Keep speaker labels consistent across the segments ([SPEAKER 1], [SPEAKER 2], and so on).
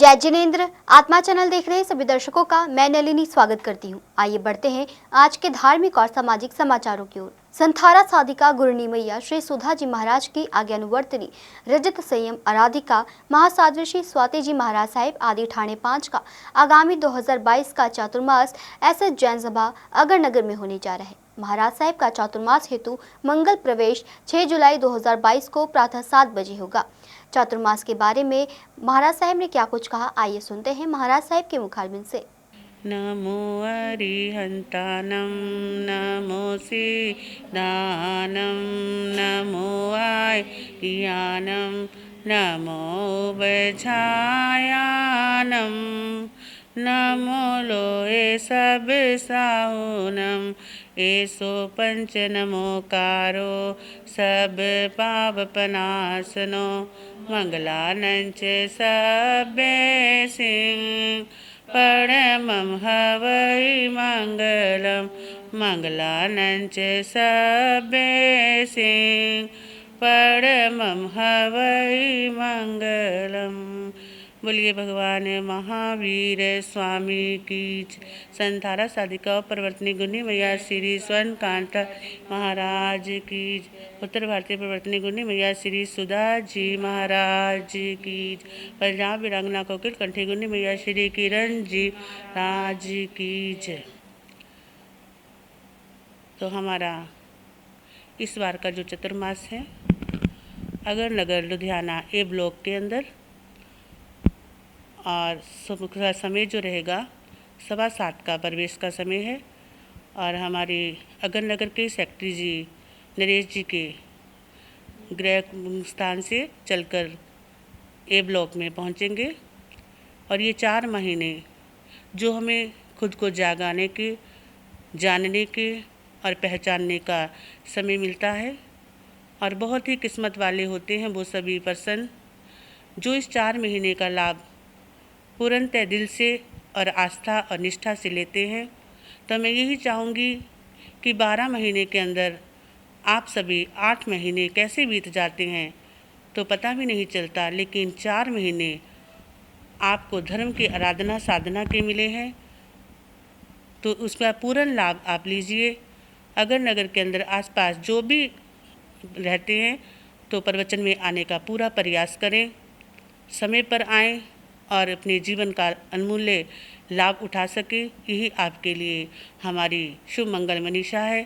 [SPEAKER 1] जय जिनेंद्र। आत्मा चैनल देख रहे सभी दर्शकों का मैं नलिनी स्वागत करती हूं। आइए बढ़ते हैं आज के धार्मिक और सामाजिक समाचारों की ओर। संथारा साधिका गुरनी मैया श्री सुधा जी महाराज की आज्ञानुवर्तनी रजत संयम आराधिका महासाध्वी श्री स्वाति जी महाराज साहिब आदि ठाणे 5 का आगामी 2022 का चातुर्मास एसएस जैन सभा अगरनगर में होने जा रहा है। महाराज साहिब का चातुर्मास हेतु मंगल प्रवेश 6 जुलाई 2022 को प्रातः 7 बजे होगा। चातुर्मास के बारे में महाराज साहिब ने क्या कुछ कहा, आइए सुनते हैं महाराज साहिब के मुखारबिंद से।
[SPEAKER 2] नमो अरिहंतानं नमो सिद्धानं नमो आर्यानं नमो वज्रायानं नमो लोहे सब साहुनं एसो पंच नमोकारो सब पापनाशनो मंगलानंच सबे सिंह परमं हवै मंगलम मंगलानंच सबे सिंह परमं हवै मंगलम। बोलिए भगवान महावीर स्वामी की। संथारा साधिका प्रवर्तनी गुरनी मैया श्री स्वर्णकांत महाराज की। उत्तर भारतीय प्रवर्तनी गुरनी मैया श्री सुधा जी महाराज की। पंजाब वीरांगना कोकिल कंठी गुरनी मैया श्री किरण जी राज की। तो हमारा इस बार का जो चतुर्मास है अगरनगर लुधियाना ए ब्लॉक के अंदर, और समय जो रहेगा 7:15 का प्रवेश का समय है। और हमारे अगरनगर के सेक्रेटरी जी नरेश जी के गृह स्थान से चलकर ए ब्लॉक में पहुंचेंगे। और ये 4 महीने जो हमें खुद को जागाने के, जानने के और पहचानने का समय मिलता है, और बहुत ही किस्मत वाले होते हैं वो सभी पर्सन जो इस 4 महीने का लाभ पूर्णतः दिल से और आस्था और निष्ठा से लेते हैं। तो मैं यही चाहूँगी कि 12 महीने के अंदर आप सभी 8 महीने कैसे बीत जाते हैं तो पता भी नहीं चलता, लेकिन 4 महीने आपको धर्म की आराधना साधना के मिले हैं, तो उसका पूर्ण लाभ आप लीजिए। अगरनगर के अंदर आसपास जो भी रहते हैं तो प्रवचन में आने का पूरा प्रयास करें, समय पर आएँ और अपने जीवन का अनमूल्य लाभ उठा सके। यही आपके लिए हमारी शुभ मंगल मनीषा है।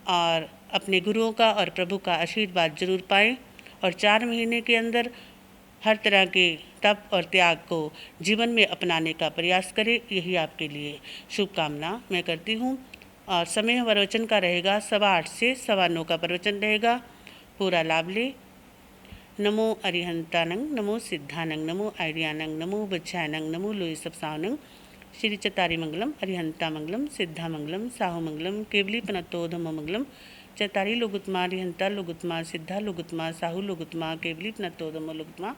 [SPEAKER 2] और अपने गुरुओं का और प्रभु का आशीर्वाद जरूर पाएं, और 4 महीने के अंदर हर तरह के तप और त्याग को जीवन में अपनाने का प्रयास करें। यही आपके लिए शुभकामना मैं करती हूँ। और समय प्रवचन का रहेगा 8:15 से 9:15 का प्रवचन रहेगा, पूरा लाभ लें। नमो अरिहंतानं नमो सिद्धानं नमो आर्यानं नमो वज्रायानं नमो लोहे सप्सानं श्री चतारी मंगलम अरिहंता मंगलम सिद्धा मंगलम साहु मंगलम केवली पनतोधम मंगलम। चतारी लोगुत्मा अरिहंता लोगुत्मा सिद्धा लोगुत्मा साहु लोगुत्मा केवली पनतोधम लोगुत्मा।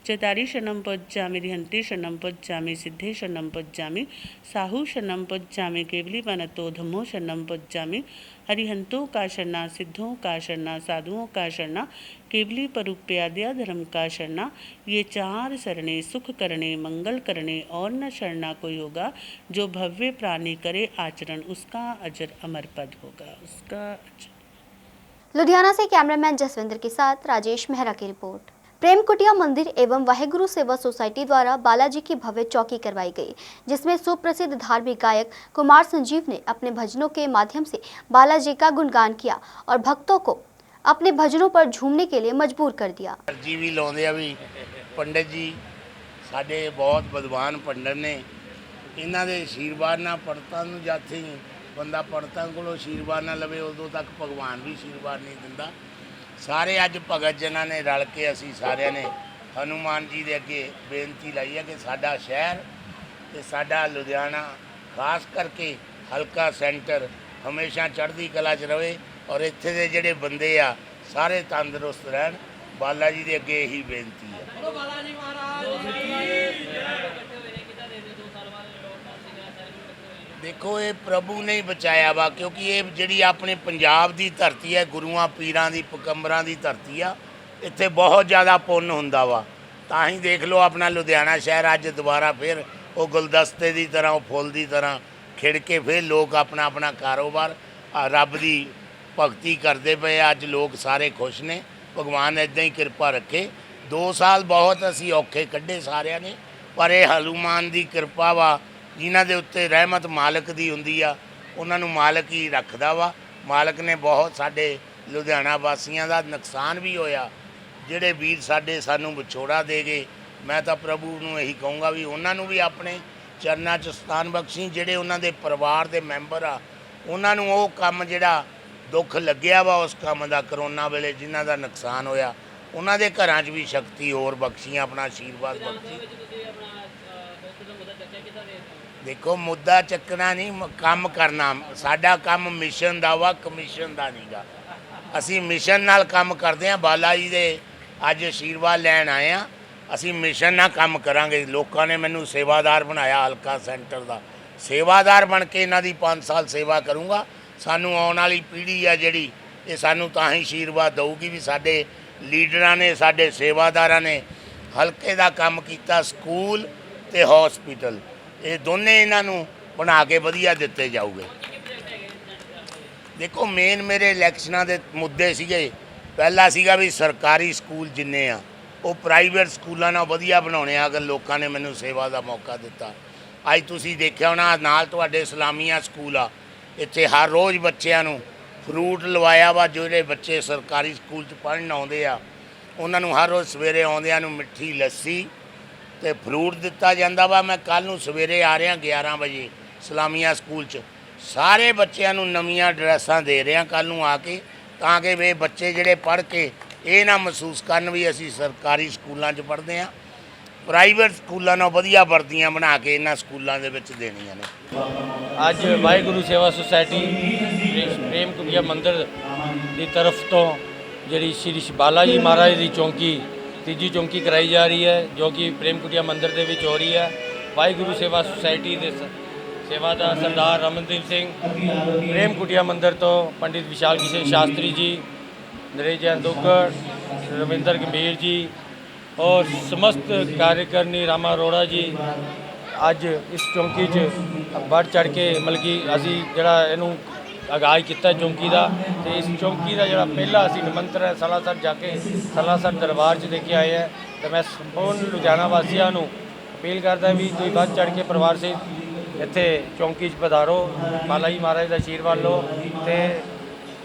[SPEAKER 2] चतारी शरणं पज्जामि अरिहंते शरणं पज्जामि सिद्धे शरणं पज्जामि साहु शरणं पज्जामि केवली पनतोधमो शरणं पज्जामि। अरिहंतों का शरणा सिद्धों का शरणा साधुओं का शरणा केवली परुप्याद्या धर्म का शरणा। ये 4 शरणे सुख करने मंगल करने और न शरणा कोई होगा। जो भव्य प्राणी करे आचरण उसका अजर अमर पद होगा, उसका अजर।
[SPEAKER 1] लुधियाना से कैमरामैन जसविंदर के साथ राजेश मेहरा की रिपोर्ट। प्रेम कुटिया मंदिर एवं वाहेगुरु सेवा सोसाइटी द्वारा बालाजी की भव्य चौकी करवाई गई, जिसमें सुप्रसिद्ध धार्मिक गायक कुमार संजीव ने अपने भजनों के माध्यम से बालाजी का गुणगान किया और भक्तों को अपने भजनों पर झूमने के लिए मजबूर कर दिया।
[SPEAKER 3] जी भी लाउंदे आ भी पंडित जी साडे बहुत विद्वान पंडित ने, इन्हां दे आशीर्वाद नाल पंडितां नूं जाथे बंदा पंडितां कोलों आशीर्वाद ना लवे उदों तक भगवान भी आशीर्वाद नहीं दिंदा। सारे अज भगत जनां ने रल के असीं सारिਆਂ ने हनुमान जी दे अगे बेनती लाई है कि साडा शहर ते साडा लुधियाना खास करके हल्का सेंटर हमेशा चढ़दी कला च रहे, और इत्थे दे जिहड़े बंदे आ सारे तंदुरुस्त रहन। बाला जी दे अगे यही बेनती है। देखो ये प्रभु ने ही बचाया वा, क्योंकि ये जिहड़ी अपने पंजाब की धरती है गुरुआं पीरां दी पकंबरां दी धरती आ। इत्थे बहुत ज़्यादा पुण्य हुंदा वा। ਤਾਂ ਹੀ ਦੇਖ ਲਓ ਆਪਣਾ ਲੁਧਿਆਣਾ ਸ਼ਹਿਰ ਅੱਜ ਦੁਬਾਰਾ ਫਿਰ ਉਹ ਗੁਲਦਸਤੇ ਦੀ ਤਰ੍ਹਾਂ, ਉਹ ਫੁੱਲ ਦੀ ਤਰ੍ਹਾਂ ਖਿੜ ਕੇ ਫਿਰ ਲੋਕ ਆਪਣਾ ਆਪਣਾ ਕਾਰੋਬਾਰ ਰੱਬ ਦੀ ਭਗਤੀ ਕਰਦੇ ਪਏ। ਅੱਜ ਲੋਕ ਸਾਰੇ ਖੁਸ਼ ਨੇ। ਭਗਵਾਨ ਇੱਦਾਂ ਹੀ ਕਿਰਪਾ ਰੱਖੇ। 2 ਸਾਲ ਬਹੁਤ ਅਸੀਂ ਔਖੇ ਕੱਢੇ ਸਾਰਿਆਂ ਨੇ, ਪਰ ਇਹ ਹਨੂਮਾਨ ਦੀ ਕਿਰਪਾ ਵਾ। ਜਿਨ੍ਹਾਂ ਦੇ ਉੱਤੇ ਰਹਿਮਤ ਮਾਲਕ ਦੀ ਹੁੰਦੀ ਆ, ਉਹਨਾਂ ਨੂੰ ਮਾਲਕ ਹੀ ਰੱਖਦਾ ਵਾ। ਮਾਲਕ ਨੇ ਬਹੁਤ ਸਾਡੇ ਲੁਧਿਆਣਾ ਵਾਸੀਆਂ ਦਾ ਨੁਕਸਾਨ ਵੀ ਹੋਇਆ। ਜਿਹੜੇ ਵੀਰ ਸਾਡੇ ਸਾਨੂੰ ਵਿਛੋੜਾ ਦੇ ਗਏ, ਮੈਂ ਤਾਂ ਪ੍ਰਭੂ ਨੂੰ ਇਹੀ ਕਹੂੰਗਾ ਵੀ ਉਹਨਾਂ ਨੂੰ ਵੀ ਆਪਣੇ ਚਰਨਾਂ 'ਚ ਸਥਾਨ ਬਖਸ਼ੀ। ਜਿਹੜੇ ਉਹਨਾਂ ਦੇ ਪਰਿਵਾਰ ਦੇ ਮੈਂਬਰ ਆ, ਉਹਨਾਂ ਨੂੰ ਉਹ ਕੰਮ ਜਿਹੜਾ ਦੁੱਖ ਲੱਗਿਆ ਵਾ ਉਸ ਕੰਮ ਦਾ, ਕਰੋਨਾ ਵੇਲੇ ਜਿਨ੍ਹਾਂ ਦਾ ਨੁਕਸਾਨ ਹੋਇਆ, ਉਹਨਾਂ ਦੇ ਘਰਾਂ 'ਚ ਵੀ ਸ਼ਕਤੀ ਹੋਰ ਬਖਸ਼ੀ, ਆਪਣਾ ਆਸ਼ੀਰਵਾਦ ਬਖਸ਼ੀ। ਦੇਖੋ ਮੁੱਦਾ ਚੱਕਣਾ ਨਹੀਂ, ਕੰਮ ਕਰਨਾ ਸਾਡਾ ਕੰਮ ਮਿਸ਼ਨ ਦਾ ਵਾ, ਕਮਿਸ਼ਨ ਦਾ ਨਹੀਂਗਾ। ਅਸੀਂ ਮਿਸ਼ਨ ਨਾਲ ਕੰਮ ਕਰਦੇ ਹਾਂ। ਬਾਲਾ ਜੀ ਦੇ ਅੱਜ ਆਸ਼ੀਰਵਾਦ ਲੈਣ ਆਏ ਹਾਂ। ਅਸੀਂ ਮਿਸ਼ਨ ਨਾਲ ਕੰਮ ਕਰਾਂਗੇ। ਲੋਕਾਂ ਨੇ ਮੈਨੂੰ ਸੇਵਾਦਾਰ ਬਣਾਇਆ, ਹਲਕਾ ਸੈਂਟਰ ਦਾ ਸੇਵਾਦਾਰ ਬਣ ਕੇ ਇਹਨਾਂ ਦੀ 5 ਸਾਲ ਸੇਵਾ ਕਰੂੰਗਾ। ਸਾਨੂੰ ਆਉਣ ਵਾਲੀ ਪੀੜ੍ਹੀ ਆ ਜਿਹੜੀ, ਇਹ ਸਾਨੂੰ ਤਾਂ ਹੀ ਆਸ਼ੀਰਵਾਦ ਦਊਗੀ ਵੀ ਸਾਡੇ ਲੀਡਰਾਂ ਨੇ, ਸਾਡੇ ਸੇਵਾਦਾਰਾਂ ਨੇ ਹਲਕੇ ਦਾ ਕੰਮ ਕੀਤਾ। ਸਕੂਲ ਤੇ ਹਸਪੀਟਲ ਇਹ ਦੋਨੇ ਇਹਨਾਂ ਨੂੰ ਬਣਾ ਕੇ ਵਧੀਆ ਦਿੱਤੇ ਜਾਊਗੇ। ਦੇਖੋ ਮੇਨ ਮੇਰੇ ਇਲੈਕਸ਼ਨਾਂ ਦੇ ਮੁੱਦੇ ਸੀਗੇ। ਪਹਿਲਾ ਸੀਗਾ ਵੀ ਸਰਕਾਰੀ ਸਕੂਲ ਜਿੰਨੇ ਆ ਉਹ ਪ੍ਰਾਈਵੇਟ ਸਕੂਲਾਂ ਨਾਲ ਵਧੀਆ ਬਣਾਉਣੇ ਆ। ਅਗਰ ਲੋਕਾਂ ਨੇ ਮੈਨੂੰ ਸੇਵਾ ਦਾ ਮੌਕਾ ਦਿੱਤਾ, ਅੱਜ ਤੁਸੀਂ ਦੇਖਿਆ ਹੋਣਾ ਨਾਲ ਤੁਹਾਡੇ ਇਸਲਾਮੀਆ ਸਕੂਲ ਆ, ਇੱਥੇ ਹਰ ਰੋਜ਼ ਬੱਚਿਆਂ ਨੂੰ ਫਰੂਟ ਲਵਾਇਆ ਵਾ। ਜਿਹੜੇ ਬੱਚੇ ਸਰਕਾਰੀ ਸਕੂਲ 'ਚ ਪੜ੍ਹਨ ਆਉਂਦੇ ਆ, ਉਹਨਾਂ ਨੂੰ ਹਰ ਰੋਜ਼ ਸਵੇਰੇ ਆਉਂਦਿਆਂ ਨੂੰ ਮਿੱਠੀ ਲੱਸੀ ਤੇ ਫਰੂਟ ਦਿੱਤਾ ਜਾਂਦਾ ਵਾ। ਮੈਂ ਕੱਲ੍ਹ ਨੂੰ ਸਵੇਰੇ ਆ ਰਿਹਾ 11 ਵਜੇ ਇਸਲਾਮੀਆ ਸਕੂਲ 'ਚ, ਸਾਰੇ ਬੱਚਿਆਂ ਨੂੰ ਨਵੀਆਂ ਡਰੈਸਾਂ ਦੇ ਰਿਹਾ ਕੱਲ੍ਹ ਨੂੰ ਆ ਕੇ, ਤਾਂ ਕਿ ਵੇ ਬੱਚੇ ਜਿਹੜੇ ਪੜ੍ਹ ਕੇ ਇਹ ਨਾ ਮਹਿਸੂਸ ਕਰਨ ਵੀ ਅਸੀਂ ਸਰਕਾਰੀ ਸਕੂਲਾਂ 'ਚ ਪੜ੍ਹਦੇ ਹਾਂ। ਪ੍ਰਾਈਵੇਟ ਸਕੂਲਾਂ ਨਾਲ ਵਧੀਆ ਵਰਦੀਆਂ ਬਣਾ ਕੇ ਇਹਨਾਂ ਸਕੂਲਾਂ ਦੇ ਵਿੱਚ ਦੇਣੀਆਂ ਨੇ।
[SPEAKER 4] ਅੱਜ ਵਾਹਿਗੁਰੂ ਸੇਵਾ ਸੁਸਾਇਟੀ ਪ੍ਰੇਮ ਕੁਟੀਆ ਮੰਦਿਰ ਦੀ ਤਰਫ ਤੋਂ ਜਿਹੜੀ ਸ਼੍ਰੀ ਬਾਲਾ ਜੀ ਮਹਾਰਾਜ ਦੀ ਚੌਂਕੀ, ਤੀਜੀ ਚੌਂਕੀ ਕਰਾਈ ਜਾ ਰਹੀ ਹੈ, ਜੋ ਕਿ ਪ੍ਰੇਮ ਕੁਟੀਆ ਮੰਦਿਰ ਦੇ ਵਿੱਚ ਹੋ ਰਹੀ ਹੈ। ਵਾਹਿਗੁਰੂ ਸੇਵਾ ਸੁਸਾਇਟੀ ਦੇ ਸੇਵਾਦਾਰ ਸਰਦਾਰ ਰਮਨਦੀਪ ਸਿੰਘ, ਪ੍ਰੇਮ ਕੁਟੀਆ ਮੰਦਿਰ ਤੋਂ ਪੰਡਿਤ ਵਿਸ਼ਾਲ ਕਿਸ਼ਨ ਸ਼ਾਸਤਰੀ ਜੀ, ਨਰੇਸ਼ ਜੈਨ ਦੁੱਗੜ, ਰਵਿੰਦਰ ਗੰਭੀਰ ਜੀ ਔਰ ਸਮਸਤ ਕਾਰਜਕਰਨੀ ਰਾਮਾ ਅਰੋੜਾ ਜੀ ਅੱਜ ਇਸ ਚੌਂਕੀ 'ਚ ਵੱਧ ਚੜ੍ਹ ਕੇ ਮਤਲਬ ਕਿ ਅਸੀਂ ਜਿਹੜਾ ਇਹਨੂੰ ਆਗਾਜ਼ ਕੀਤਾ ਚੌਂਕੀ ਦਾ। ਤੇ ਇਸ ਚੌਂਕੀ ਦਾ ਜਿਹੜਾ ਪਹਿਲਾ ਅਸੀਂ ਨਿਮੰਤਰਣ ਹੈ ਸਾਲਾਸਰ ਜਾ ਕੇ ਸਾਲਾਸਰ ਦਰਬਾਰ 'ਚ ਦੇ ਕੇ ਆਏ ਹੈ। ਤੇ ਮੈਂ ਸੰਪੂਰਨ ਲੁਧਿਆਣਾ ਵਾਸੀਆਂ ਨੂੰ ਅਪੀਲ ਕਰਦਾ ਵੀ ਤੁਸੀਂ ਵੱਧ ਚੜ੍ਹ ਕੇ ਪਰਿਵਾਰ ਸਹਿਤ ਇੱਥੇ ਚੌਂਕੀ 'ਚ ਪਧਾਰੋ, ਬਾਲਾ ਜੀ ਮਹਾਰਾਜ ਦਾ ਆਸ਼ੀਰਵਾਦ ਲਓ। ਤੇ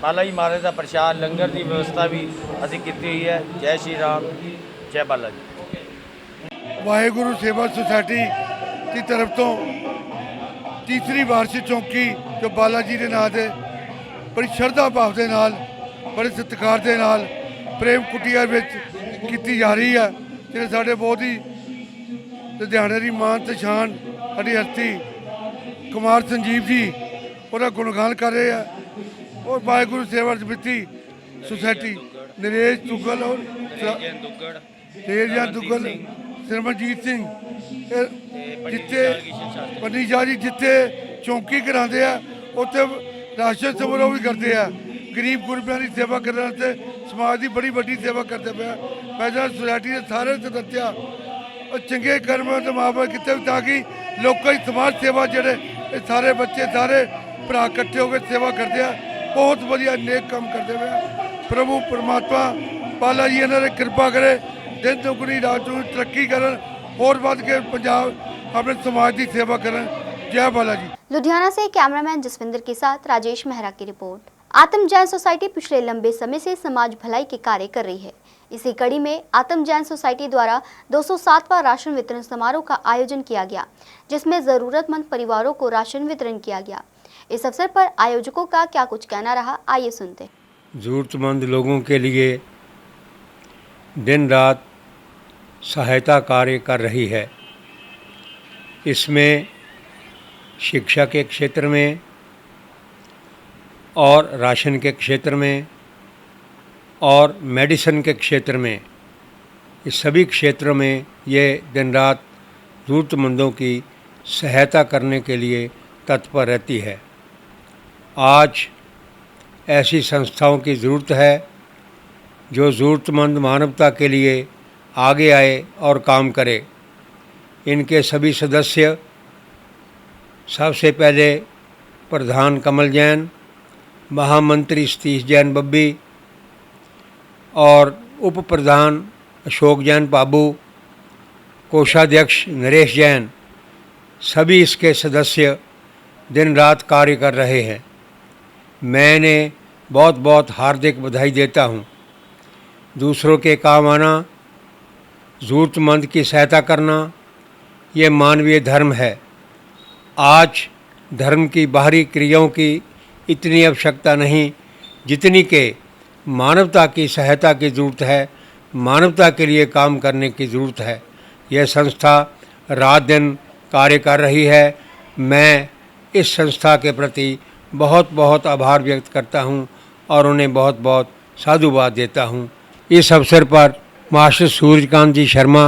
[SPEAKER 4] ਬਾਲਾ ਜੀ ਮਹਾਰਾਜ ਦਾ ਪ੍ਰਸ਼ਾਦ ਲੰਗਰ ਦੀ ਵਿਵਸਥਾ ਵੀ ਅਸੀਂ ਕੀਤੀ ਹੋਈ ਹੈ। ਜੈ ਸ਼੍ਰੀ ਰਾਮ, ਜੈ ਬਾਲਾ ਜੀ।
[SPEAKER 5] ਵਾਹਿਗੁਰੂ ਸੇਵਾ ਸੁਸਾਇਟੀ ਦੀ ਤਰਫ ਤੋਂ ਤੀਸਰੀ ਵਾਰਸ਼ਿਕ ਚੌਂਕੀ ਜੋ ਬਾਲਾ ਜੀ ਦੇ ਨਾਂ ਤੇ ਬੜੀ ਸ਼ਰਧਾ ਭਾਵ ਦੇ ਨਾਲ, ਬੜੇ ਸਤਿਕਾਰ ਦੇ ਨਾਲ ਪ੍ਰੇਮ ਕੁਟੀਆ ਵਿੱਚ ਕੀਤੀ ਜਾ ਰਹੀ ਹੈ। ਜਿਹੜੇ ਸਾਡੇ ਬਹੁਤ ਹੀ ਲੁਧਿਆਣੇ ਦੀ ਮਾਨ ਤੇ ਸ਼ਾਨ ਸਾਡੀ ਹਸਤੀ ਕੁਮਾਰ ਸੰਜੀਵ ਜੀ ਉਹਦਾ ਗੁਣਗਾਨ ਕਰ ਰਹੇ ਆ। ਔਰ ਵਾਹਿਗੁਰੂ ਸੇਵਾ ਸਮਿਤੀ ਸੁਸਾਇਟੀ ਨਰੇਸ਼ ਦੁੱਗਲ ਔਰ ਨਰੇਸ਼ ਜੈਨ ਦੁੱਗਲ, ਸਿਮਰਨਜੀਤ ਸਿੰਘ, ਜਿੱਥੇ ਪੰਡਿਤ ਜੀ ਜਿੱਥੇ ਚੌਂਕੀ ਕਰਾਉਂਦੇ ਆ ਉੱਥੇ ਰਾਸ਼ਨ ਸਮਾਰੋਹ ਵੀ ਕਰਦੇ ਆ। ਗਰੀਬ ਗੁਰਬਿਆਂ ਦੀ ਸੇਵਾ ਕਰਨ ਤੇ ਸਮਾਜ ਦੀ ਬੜੀ ਵੱਡੀ ਸੇਵਾ ਕਰਦੇ ਪਿਆ। ਮੈਂ ਸੁਸਾਇਟੀ ਦੇ ਸਾਰੇ ਸਦੱਸਿਆ ਉਹ ਚੰਗੇ ਕਰਮਾਂ ਤੇ ਮਾਪੇ ਕਿਤੇ ਵੀ, ਤਾਂ ਕਿ ਲੋਕਾਂ ਦੀ ਸਮਾਜ ਸੇਵਾ ਜਿਹੜੇ ਇਹ ਸਾਰੇ ਬੱਚੇ ਸਾਰੇ ਭਰਾ ਇਕੱਠੇ ਹੋ ਕੇ ਸੇਵਾ ਕਰਦੇ ਆ। ਬਹੁਤ ਵਧੀਆ ਨੇਕ ਕੰਮ ਕਰਦੇ ਪਏ। ਪ੍ਰਭੂ ਪਰਮਾਤਮਾ ਬਾਲਾ ਜੀ ਇਹਨਾਂ 'ਤੇ ਕਿਰਪਾ ਕਰੇ, ਦਿਨ ਦੁਗਣੀ ਰਾਤ ਨੂੰ ਤਰੱਕੀ ਕਰਨ, ਹੋਰ ਵੱਧ ਕੇ ਪੰਜਾਬ अपने समाज की सेवा करें। जय बाला जी।
[SPEAKER 1] लुधियाना से कैमरामैन जसविंदर के साथ राजेश मेहरा की रिपोर्ट। आत्म जैन सोसाइटी पिछले लंबे समय से समाज भलाई के कार्य कर रही है। इसी कड़ी में आत्म जैन सोसाइटी द्वारा 207वां राशन वितरण समारोह का आयोजन किया गया, जिसमें जरूरतमंद परिवारों को राशन वितरण किया गया। इस अवसर पर आयोजकों का क्या कुछ कहना रहा, आइए सुनते।
[SPEAKER 6] ज़रूरतमंद लोगों के लिए दिन रात सहायता कार्य कर रही है। इसमें शिक्षा के क्षेत्र में और राशन के क्षेत्र में और मेडिसिन के क्षेत्र में, इस सभी क्षेत्रों में ये दिन रात ज़रूरतमंदों की सहायता करने के लिए तत्पर रहती है। आज ऐसी संस्थाओं की ज़रूरत है जो ज़रूरतमंद मानवता के लिए आगे आए और काम करे। इनके सभी सदस्य, सबसे पहले प्रधान कमल जैन, महामंत्री सतीश जैन बब्बी और उप प्रधान अशोक जैन बाबू, कोषाध्यक्ष नरेश जैन, सभी इसके सदस्य दिन रात कार्य कर रहे हैं। मैं इन्हें बहुत बहुत हार्दिक बधाई देता हूँ। दूसरों के काम आना, ज़रूरतमंद की सहायता करना, ये मानवीय धर्म है। आज धर्म की बाहरी क्रियाओं की इतनी आवश्यकता नहीं जितनी कि मानवता की सहायता की ज़रूरत है, मानवता के लिए काम करने की ज़रूरत है। यह संस्था रात दिन कार्य कर रही है। मैं इस संस्था के प्रति बहुत बहुत आभार व्यक्त करता हूं और उन्हें बहुत बहुत साधुवाद देता हूं। इस अवसर पर मास्टर सूर्यकांत जी शर्मा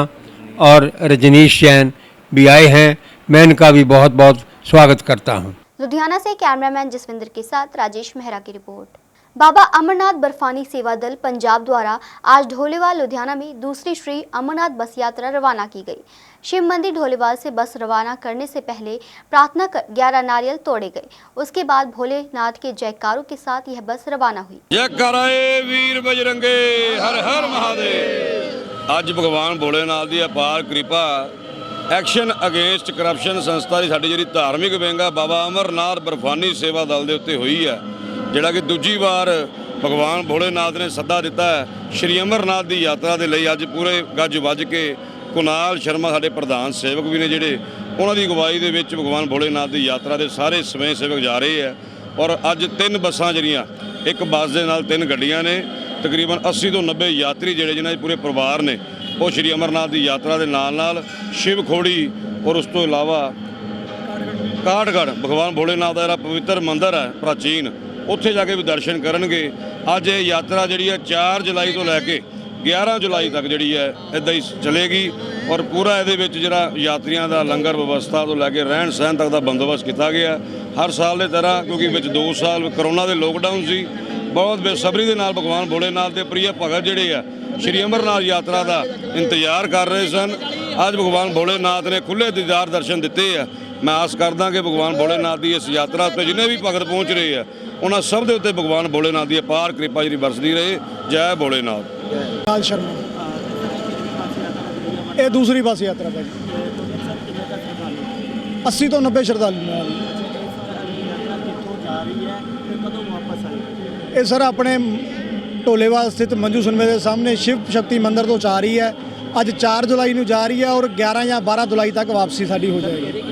[SPEAKER 6] और रजनीश जैन भी आए हैं। मैं इनका भी बहुत बहुत स्वागत करता हूं।
[SPEAKER 1] लुधियाना से कैमरामैन जसविंदर के साथ राजेश मेहरा की रिपोर्ट। बाबा अमरनाथ बर्फानी सेवा दल पंजाब द्वारा आज ढोलेवाल लुधियाना में दूसरी श्री अमरनाथ बस यात्रा रवाना की गई। शिव मंदिर ढोलेवाल से बस रवाना करने से पहले प्रार्थना कर 11 नारियल तोड़े गए। उसके बाद भोलेनाथ के जयकारों के साथ यह बस रवाना हुई।
[SPEAKER 7] जयकारे वीर बजरंगे, हर हर महादेव। ਅੱਜ ਭਗਵਾਨ ਭੋਲੇਨਾਥ ਦੀ ਅਪਾਰ ਕਿਰਪਾ ਐਕਸ਼ਨ ਅਗੇਂਸਟ ਕਰਪਸ਼ਨ ਸੰਸਥਾ ਦੀ ਸਾਡੀ ਜਿਹੜੀ ਧਾਰਮਿਕ ਵਿੰਗ ਆ ਬਾਬਾ ਅਮਰਨਾਥ ਬਰਫਾਨੀ ਸੇਵਾ ਦਲ ਦੇ ਉੱਤੇ ਹੋਈ ਹੈ, ਜਿਹੜਾ ਕਿ ਦੂਜੀ ਵਾਰ ਭਗਵਾਨ ਭੋਲੇਨਾਥ ਨੇ ਸੱਦਾ ਦਿੱਤਾ ਹੈ ਸ਼੍ਰੀ ਅਮਰਨਾਥ ਦੀ ਯਾਤਰਾ ਦੇ ਲਈ। ਅੱਜ ਪੂਰੇ ਗੱਜ ਵੱਜ ਕੇ ਕੁਨਾਲ ਸ਼ਰਮਾ ਸਾਡੇ ਪ੍ਰਧਾਨ ਸੇਵਕ ਵੀ ਨੇ ਜਿਹੜੇ, ਉਹਨਾਂ ਦੀ ਅਗਵਾਈ ਦੇ ਵਿੱਚ ਭਗਵਾਨ ਭੋਲੇਨਾਥ ਦੀ ਯਾਤਰਾ ਦੇ ਸਾਰੇ ਸਵੈ ਸੇਵਕ ਜਾ ਰਹੇ ਆ। ਔਰ ਅੱਜ 3 ਬੱਸਾਂ ਜਿਹੜੀਆਂ, ਇੱਕ ਬੱਸ ਦੇ ਨਾਲ 3 ਗੱਡੀਆਂ ਨੇ, ਤਕਰੀਬਨ 80 ਤੋਂ 90 ਯਾਤਰੀ ਜਿਹੜੇ ਜਿਨ੍ਹਾਂ ਦੇ ਪੂਰੇ ਪਰਿਵਾਰ ਨੇ ਉਹ ਸ਼੍ਰੀ ਅਮਰਨਾਥ ਦੀ ਯਾਤਰਾ ਦੇ ਨਾਲ ਸ਼ਿਵ ਖੋੜੀ ਔਰ ਉਸ ਤੋਂ ਇਲਾਵਾ ਕਾਠਗੜ੍ਹ ਭਗਵਾਨ ਭੋਲੇਨਾਥ ਦਾ ਜਿਹੜਾ ਪਵਿੱਤਰ ਮੰਦਿਰ ਹੈ ਪ੍ਰਾਚੀਨ, ਉੱਥੇ ਜਾ ਕੇ ਵੀ ਦਰਸ਼ਨ ਕਰਨਗੇ। ਅੱਜ ਇਹ ਯਾਤਰਾ ਜਿਹੜੀ ਹੈ 4 ਜੁਲਾਈ ਤੋਂ ਲੈ ਕੇ 11 ਜੁਲਾਈ ਤੱਕ ਜਿਹੜੀ ਹੈ ਇੱਦਾਂ ਹੀ ਚੱਲੇਗੀ। ਔਰ ਪੂਰਾ ਇਹਦੇ ਵਿੱਚ ਜਿਹੜਾ ਯਾਤਰੀਆਂ ਦਾ ਲੰਗਰ ਵਿਵਸਥਾ ਤੋਂ ਲੈ ਕੇ ਰਹਿਣ ਸਹਿਣ ਤੱਕ ਦਾ ਬੰਦੋਬਸਤ ਕੀਤਾ ਗਿਆ ਹਰ ਸਾਲ ਦੇ ਤਰ੍ਹਾਂ, ਕਿਉਂਕਿ ਵਿੱਚ 2 ਸਾਲ ਕਰੋਨਾ ਦੇ ਲੋਕਡਾਊਨ ਸੀ। ਬਹੁਤ ਬੇਸਬਰੀ ਦੇ ਨਾਲ ਭਗਵਾਨ ਭੋਲੇਨਾਥ ਦੇ ਪ੍ਰਿਯ ਭਗਤ ਜਿਹੜੇ ਆ ਸ਼੍ਰੀ ਅਮਰਨਾਥ ਯਾਤਰਾ ਦਾ ਇੰਤਜ਼ਾਰ ਕਰ ਰਹੇ ਸਨ। ਅੱਜ ਭਗਵਾਨ ਭੋਲੇਨਾਥ ਨੇ ਖੁੱਲ੍ਹੇ ਦੀਦਾਰ ਦਰਸ਼ਨ ਦਿੱਤੇ ਆ। ਮੈਂ ਆਸ ਕਰਦਾ ਕਿ ਭਗਵਾਨ ਭੋਲੇਨਾਥ ਦੀ ਇਸ ਯਾਤਰਾ ਉੱਤੇ ਜਿੰਨੇ ਵੀ ਭਗਤ ਪਹੁੰਚ ਰਹੇ ਆ ਉਹਨਾਂ ਸਭ ਦੇ ਉੱਤੇ ਭਗਵਾਨ ਭੋਲੇਨਾਥ ਦੀ ਅਪਾਰ ਕਿਰਪਾ ਜਿਹੜੀ ਵਰਸਦੀ ਰਹੇ। ਜੈ ਭੋਲੇਨਾਥ।
[SPEAKER 8] लाल शर्मा, ये दूसरी बस यात्रा भाई 80 ਤੋਂ 90 ਸ਼ਰਧਾਲੂ ਨਾਲ। ਇਹ ਸਰ ਆਪਣੇ ਢੋਲੇਵਾਲ ਸਥਿਤ ਮੰਜੂ ਸੁਨਮੇ ਦੇ ਸਾਹਮਣੇ ਸ਼ਿਵ ਸ਼ਕਤੀ ਮੰਦਿਰ ਤੋਂ ਜਾ ਰਹੀ ਹੈ। ਅੱਜ 4 ਜੁਲਾਈ ਨੂੰ ਜਾ ਰਹੀ ਹੈ ਔਰ 11 ਜਾਂ 12 ਜੁਲਾਈ ਤੱਕ ਵਾਪਸੀ ਸਾਡੀ ਹੋ ਜਾਏਗੀ।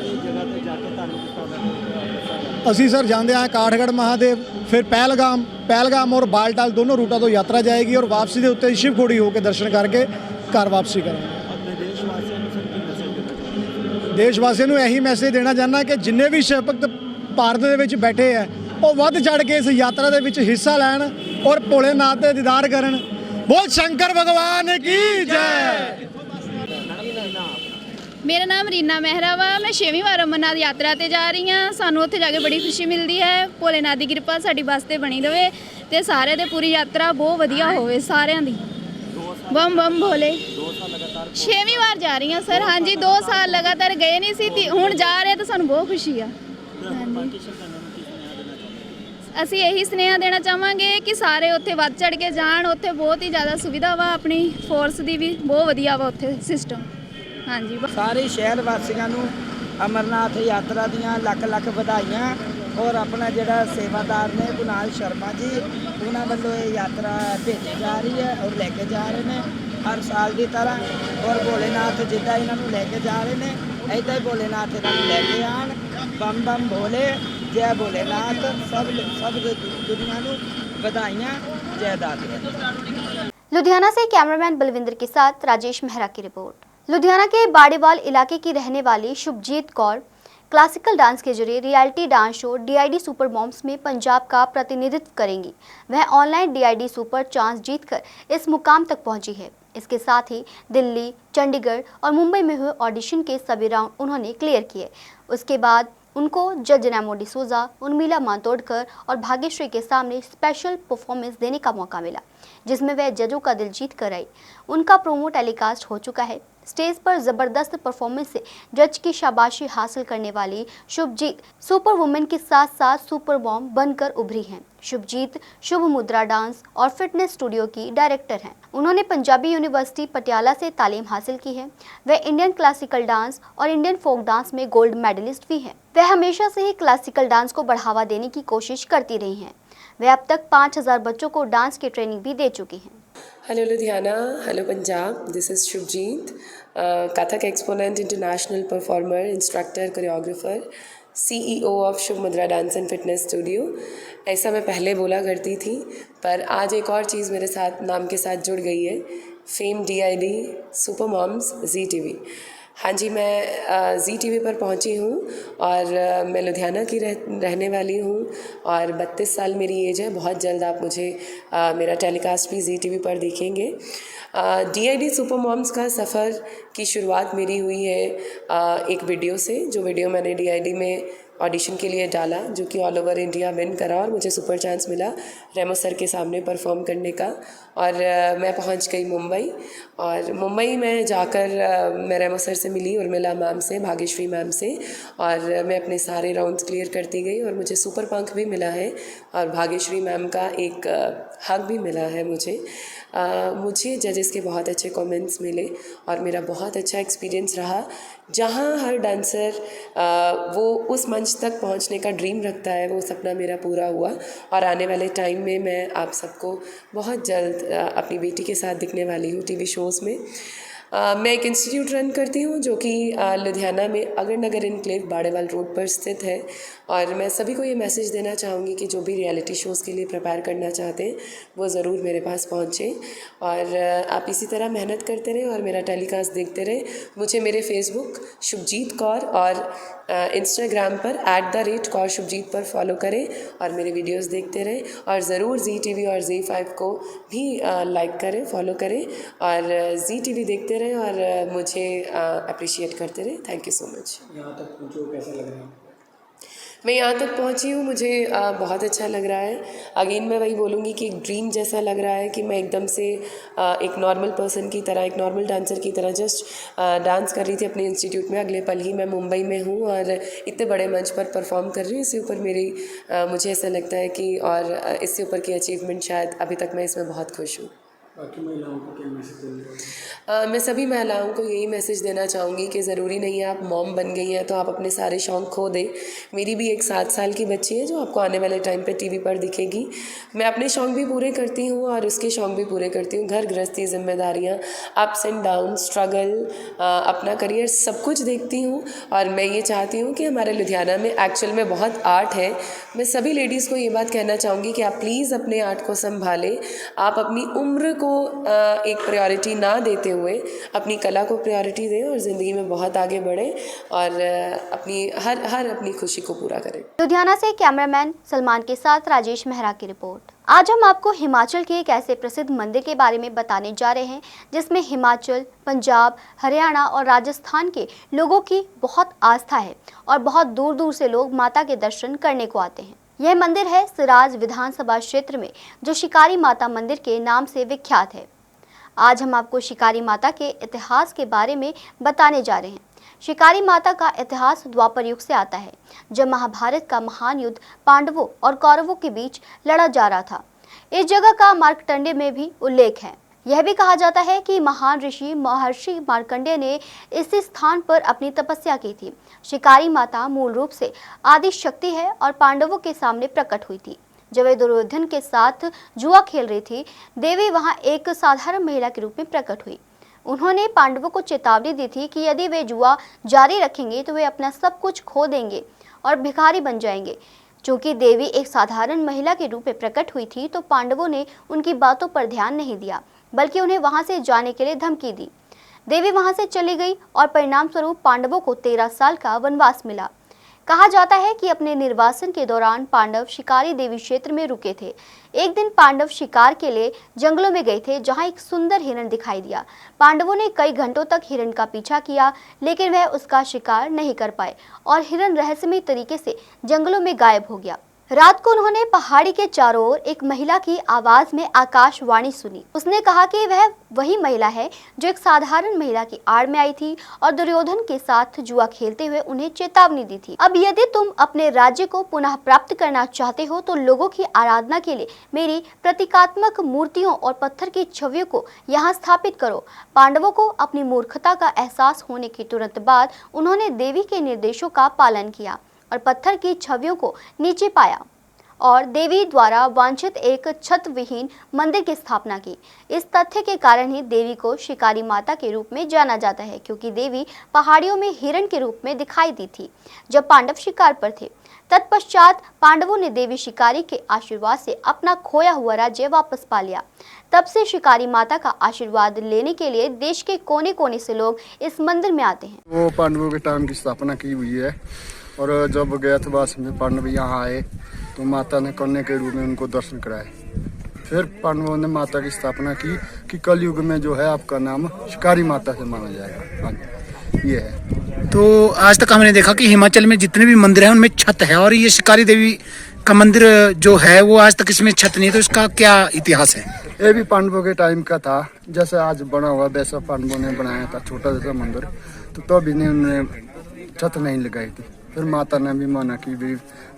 [SPEAKER 8] ਅਸੀਂ ਸਰ ਜਾਂਦੇ ਹਾਂ ਕਾਠਗੜ੍ਹ महादेव, फिर पहलगाम और बालटाल दोनों रूटा तो यात्रा जाएगी और वापसी के उत्ते शिव खोड़ी होकर दर्शन करके घर वापसी करेंगे। देशवासियों को यही मैसेज देना चाहना कि जिन्ने भी शिव भगत भारत के विच बैठे है वो वध चढ़ के इस यात्रा के विच हिस्सा लैन और भोलेनाथ के दीदार करन। बोल शंकर भगवान की जय।
[SPEAKER 9] मेरा नाम रीना मेहरा वा। मैं 6वीं वार अमरनाथ यात्रा ते जा रही हाँ। सानू उत्थे जाके बड़ी खुशी मिलती है। भोलेनाथ की कृपा साडी बस ते बनी रहे ते सारे दे पूरी यात्रा बहुत वधिया होवे सारिਆਂ दी। बम बम भोले। 6वीं वार जा रही हाँ सर। हाँ जी, 2 साल लगातार गए नहीं सी, हुण जा रहे तो सानू बहुत खुशी आ। ਅਸੀਂ ਇਹੀ ਸੁਨੇਹਾ ਦੇਣਾ ਚਾਹਾਂਗੇ ਕਿ ਸਾਰੇ ਉੱਥੇ ਵੱਧ ਚੜ ਕੇ ਜਾਣ। ਉੱਥੇ ਬਹੁਤ ਹੀ ਜ਼ਿਆਦਾ ਸੁਵਿਧਾ ਵਾ, ਆਪਣੀ ਫੋਰਸ ਦੀ ਵੀ ਬਹੁਤ ਵਧੀਆ ਵਾ ਉੱਥੇ ਸਿਸਟਮ। ਹਾਂਜੀ,
[SPEAKER 10] ਸਾਰੇ ਸ਼ਹਿਰ ਵਾਸੀਆਂ ਨੂੰ ਅਮਰਨਾਥ ਯਾਤਰਾ ਦੀਆਂ ਲੱਖ ਲੱਖ ਵਧਾਈਆਂ। ਔਰ ਆਪਣਾ ਜਿਹੜਾ ਸੇਵਾਦਾਰ ਨੇ ਕੁਨਾਲ ਸ਼ਰਮਾ ਜੀ, ਉਹਨਾਂ ਵੱਲੋਂ ਇਹ ਯਾਤਰਾ ਭੇਜੀ ਜਾ ਰਹੀ ਹੈ ਔਰ ਲੈ ਕੇ ਜਾ ਰਹੇ ਨੇ ਹਰ ਸਾਲ ਦੀ ਤਰ੍ਹਾਂ। ਔਰ ਭੋਲੇਨਾਥ ਜਿੱਦਾਂ ਇਹਨਾਂ ਨੂੰ ਲੈ ਕੇ ਜਾ ਰਹੇ ਨੇ ਇੱਦਾਂ ਹੀ ਭੋਲੇਨਾਥ ਇਹਨਾਂ ਨੂੰ ਲੈ ਕੇ ਆਣ। ਬੰਮ ਬੰਮ ਭੋਲੇ, ਜੈ ਭੋਲੇਨਾਥ। ਸਭ ਦੁਨੀਆ ਨੂੰ ਵਧਾਈਆਂ। जय दाता।
[SPEAKER 1] लुधियाना से कैमरामैन बलविंदर के साथ राजेश मेहरा की रिपोर्ट। लुधियाना के बाड़ेवाल इलाके की रहने वाली शुभजीत कौर क्लासिकल डांस के जरिए reality dance show DID super moms में पंजाब का प्रतिनिधित्व करेंगी। वह ऑनलाइन DID सुपर चांस जीतकर इस मुकाम तक पहुंची है। इसके साथ ही दिल्ली, चंडीगढ़ और मुंबई में हुए ऑडिशन के सभी राउंड उन्होंने क्लियर किए। उसके बाद उनको जज नैमो डिसूजा, उर्मिला मातोंडकर और भाग्यश्री के सामने स्पेशल परफॉर्मेंस देने का मौका मिला, जिसमें वह जजों का दिल जीत कर आई। उनका प्रोमो टेलीकास्ट हो चुका है। स्टेज पर जबरदस्त परफॉर्मेंस से जज की शाबाशी हासिल करने वाली शुभजीत सुपर वुमेन के साथ साथ सुपर मॉम बनकर उभरी हैं। शुभजीत शुभ मुद्रा डांस और फिटनेस स्टूडियो की डायरेक्टर हैं। उन्होंने पंजाबी यूनिवर्सिटी पटियाला से तालीम हासिल की है। वह इंडियन क्लासिकल डांस और इंडियन फोक डांस में गोल्ड मेडलिस्ट भी हैं। वह हमेशा से ही क्लासिकल डांस को बढ़ावा देने की कोशिश करती रही हैं। वह अब तक 5000 बच्चों को डांस की ट्रेनिंग भी दे चुकी हैं।
[SPEAKER 11] Hello Ludhiana, hello Punjab, this is Shubjeet, Kathak exponent, international performer, instructor, choreographer, CEO of Shubh Mudra Dance and Fitness Studio। ऐसा मैं पहले बोला करती थी, पर आज एक और चीज़ मेरे साथ नाम के साथ जुड़ गई है, fame DID super moms ZTV। हाँ जी, मैं ZTV पर पहुंची हूँ और मैं लुधियाना की रहने वाली हूँ और 32 साल मेरी एज है। बहुत जल्द आप मुझे मेरा टेलीकास्ट भी ZTV पर देखेंगे। DID सुपर मॉम्स का सफ़र की शुरुआत मेरी हुई है एक वीडियो से, जो वीडियो मैंने DID में ऑडिशन के लिए डाला, जो कि ऑल ओवर इंडिया विन करा और मुझे सुपर चांस मिला रेमो सर के सामने परफॉर्म करने का। और मैं पहुंच गई मुंबई और मुंबई में जाकर मैं रेमो सर से मिली, उर्मिला मैम से, भाग्यश्री मैम से, और मैं अपने सारे राउंड्स क्लियर करती गई और मुझे सुपर पंख भी मिला है और भाग्यश्री मैम का एक हक भी मिला है मुझे जजेस के बहुत अच्छे कमेंट्स मिले और मेरा बहुत अच्छा एक्सपीरियंस रहा। जहाँ हर डांसर वो उस मंच तक पहुँचने का ड्रीम रखता है, वो सपना मेरा पूरा हुआ और आने वाले टाइम में मैं आप सबको बहुत जल्द अपनी बेटी के साथ दिखने वाली हूँ TV शोज़ में। मैं एक इंस्टीट्यूट रन करती हूँ जो कि लुधियाना में अगर नगर इनक्लेव बाड़ेवाल रोड पर स्थित है और मैं सभी को ये मैसेज देना चाहूँगी कि जो भी रियलिटी शोज़ के लिए प्रिपेयर करना चाहते हैं वो ज़रूर मेरे पास पहुँचें और आप इसी तरह मेहनत करते रहें और मेरा टेलीकास्ट देखते रहें। मुझे मेरे फेसबुक शुभजीत कौर और इंस्टाग्राम पर @कौर पर फॉलो करें और मेरे वीडियोस देखते रहें और ज़रूर ZTV और Z5 को भी लाइक करें, फॉलो करें और ZTV देखते रहें और मुझे अप्रिशिएट करते रहें। Thank you so much.
[SPEAKER 8] यहाँ तक पहुँचो, कैसा लग रहा है?
[SPEAKER 11] मैं यहाँ तक पहुँची हूँ, मुझे बहुत अच्छा लग रहा है। अगेन मैं वही बोलूँगी कि एक ड्रीम जैसा लग रहा है कि मैं एकदम से एक नॉर्मल पर्सन की तरह, एक नॉर्मल डांसर की तरह जस्ट डांस कर रही थी अपने इंस्टीट्यूट में। अगले पल ही मैं मुंबई में हूँ और इतने बड़े मंच पर परफॉर्म कर रही हूँ। इससे ऊपर मुझे ऐसा लगता है कि और इससे ऊपर की अचीवमेंट शायद अभी तक मैं इसमें बहुत खुश हूँ।
[SPEAKER 8] बाकी महिलाओं को क्या मैसेज देना?
[SPEAKER 11] मैं सभी महिलाओं को यही मैसेज देना चाहूँगी कि ज़रूरी नहीं है आप मॉम बन गई हैं तो आप अपने सारे शौक़ खो दें। मेरी भी एक 7 साल की बच्ची है जो आपको आने वाले टाइम पे TV पर दिखेगी। मैं अपने शौक़ भी पूरे करती हूँ और उसके शौक़ भी पूरे करती हूँ। घर गृहस्थी, जिम्मेदारियाँ, अप्स एंड डाउन, स्ट्रगल, अपना करियर, सब कुछ देखती हूँ और मैं ये चाहती हूँ कि हमारे लुधियाना में एक्चुअल में बहुत आर्ट है। मैं सभी लेडीज़ को ये बात कहना चाहूँगी कि आप प्लीज़ अपने आर्ट को संभालें। आप अपनी उम्र को एक प्रायोरिटी ना देते हुए अपनी कला को प्रायोरिटी दें और ज़िंदगी में बहुत आगे बढ़ें और अपनी हर अपनी खुशी को पूरा करें।
[SPEAKER 1] लुधियाना से कैमरामैन सलमान के साथ राजेश मेहरा की रिपोर्ट। आज हम आपको हिमाचल के एक ऐसे प्रसिद्ध मंदिर के बारे में बताने जा रहे हैं जिसमें हिमाचल, पंजाब, हरियाणा और राजस्थान के लोगों की बहुत आस्था है और बहुत दूर दूर से लोग माता के दर्शन करने को आते हैं। यह मंदिर है सिराज विधानसभा क्षेत्र में, जो शिकारी माता मंदिर के नाम से विख्यात है। आज हम आपको शिकारी माता के इतिहास के बारे में बताने जा रहे हैं। शिकारी माता का इतिहास द्वापर युग से आता है, जब महाभारत का महान युद्ध पांडवों और कौरवों के बीच लड़ा जा रहा था। इस जगह का मार्कंडेय में भी उल्लेख है। यह भी कहा जाता है कि महान ऋषि महर्षि मार्कंडेय ने इस स्थान पर अपनी तपस्या की थी। शिकारी माता मूल रूप से आदि शक्ति है और पांडवों के सामने प्रकट हुई थी। जब वे दुर्योधन के साथ जुआ खेल रही थी, देवी वहां एक साधारण महिला के रूप में प्रकट हुई। उन्होंने पांडवों को चेतावनी दी थी कि यदि वे जुआ जारी रखेंगे तो वे अपना सब कुछ खो देंगे और भिखारी बन जाएंगे। चूंकि देवी एक साधारण महिला के रूप में प्रकट हुई थी, तो पांडवों ने उनकी बातों पर ध्यान नहीं दिया, बल्कि उन्हें वहां से जाने के लिए धमकी दी। देवी वहां से चली गई और परिणाम स्वरूप पांडवों को 13 साल का वनवास मिला। कहा जाता है कि अपने निर्वासन के दौरान पांडव शिकारी देवी क्षेत्र में रुके थे। एक दिन पांडव शिकार के लिए जंगलों में गए थे, जहां एक सुंदर हिरण दिखाई दिया। पांडवों ने कई घंटों तक हिरण का पीछा किया, लेकिन वह उसका शिकार नहीं कर पाए और हिरण रहस्यमय तरीके से जंगलों में गायब हो गया। रात को उन्होंने पहाड़ी के चारों ओर एक महिला की आवाज में आकाशवाणी सुनी। उसने कहा कि वह वही महिला है जो एक साधारण महिला की आड़ में आई थी और दुर्योधन के साथ जुआ खेलते हुए उन्हें चेतावनी दी थी। अब यदि तुम अपने राज्य को पुनः प्राप्त करना चाहते हो तो लोगों की आराधना के लिए मेरी प्रतीकात्मक मूर्तियों और पत्थर की छवियों को यहाँ स्थापित करो। पांडवों को अपनी मूर्खता का एहसास होने के तुरंत बाद उन्होंने देवी के निर्देशों का पालन किया और पत्थर की छवियों को नीचे पाया और देवी द्वारा वांछित एक छत विहीन मंदिर की स्थापना की। इस तथ्य के कारण ही देवी को शिकारी माता के रूप में जाना जाता है, क्योंकि देवी पहाड़ियों में हिरण के रूप में दिखाई दी थी जब पांडव शिकार पर थे। तत्पश्चात पांडवों ने देवी शिकारी के आशीर्वाद से अपना खोया हुआ राज्य वापस पा लिया। तब से शिकारी माता का आशीर्वाद लेने के लिए देश के कोने कोने से लोग इस मंदिर में आते हैं।
[SPEAKER 12] वो पांडवों के टाइम की स्थापना की हुई है और जब ज्ञातवास में पांडव यहाँ आए तो माता ने कन्या के रूप में उनको दर्शन कराए। फिर पांडवों ने माता की स्थापना की कि कलयुग में जो है आपका नाम शिकारी माता से माना जाएगा। ये है।
[SPEAKER 8] तो आज तक हमने देखा कि हिमाचल में जितने भी मंदिर हैं उनमें छत है और ये शिकारी देवी का मंदिर जो है वो आज तक इसमें छत नहीं है, तो इसका क्या इतिहास है?
[SPEAKER 12] ये भी पांडवों के टाइम का था, जैसे आज बना हुआ वैसा पांडवों ने बनाया था छोटा जैसा मंदिर। तो भी उन्होंने छत नहीं लगाई थी। फिर माता ने भी माना कि भी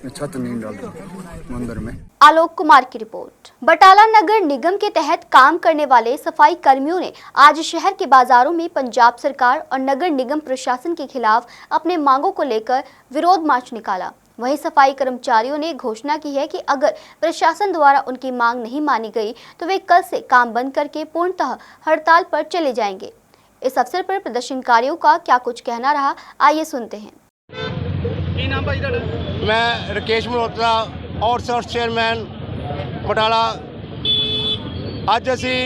[SPEAKER 12] छत नहीं डालती मंदिर में।
[SPEAKER 1] आलोक कुमार की रिपोर्ट। बटाला नगर निगम के तहत काम करने वाले सफाई कर्मियों ने आज शहर के बाजारों में पंजाब सरकार और नगर निगम प्रशासन के खिलाफ अपने मांगों को लेकर विरोध मार्च निकाला। वहीं सफाई कर्मचारियों ने घोषणा की है कि अगर प्रशासन द्वारा उनकी मांग नहीं मानी गई तो वे कल से काम बंद करके पूर्णतः हड़ताल पर चले जाएंगे। इस अवसर पर प्रदर्शनकारियों का क्या कुछ कहना रहा, आइए सुनते हैं।
[SPEAKER 13] मैं राकेश मल्होत्रा आउटसोर्स चेयरमैन बटाला। ਅੱਜ ਅਸੀਂ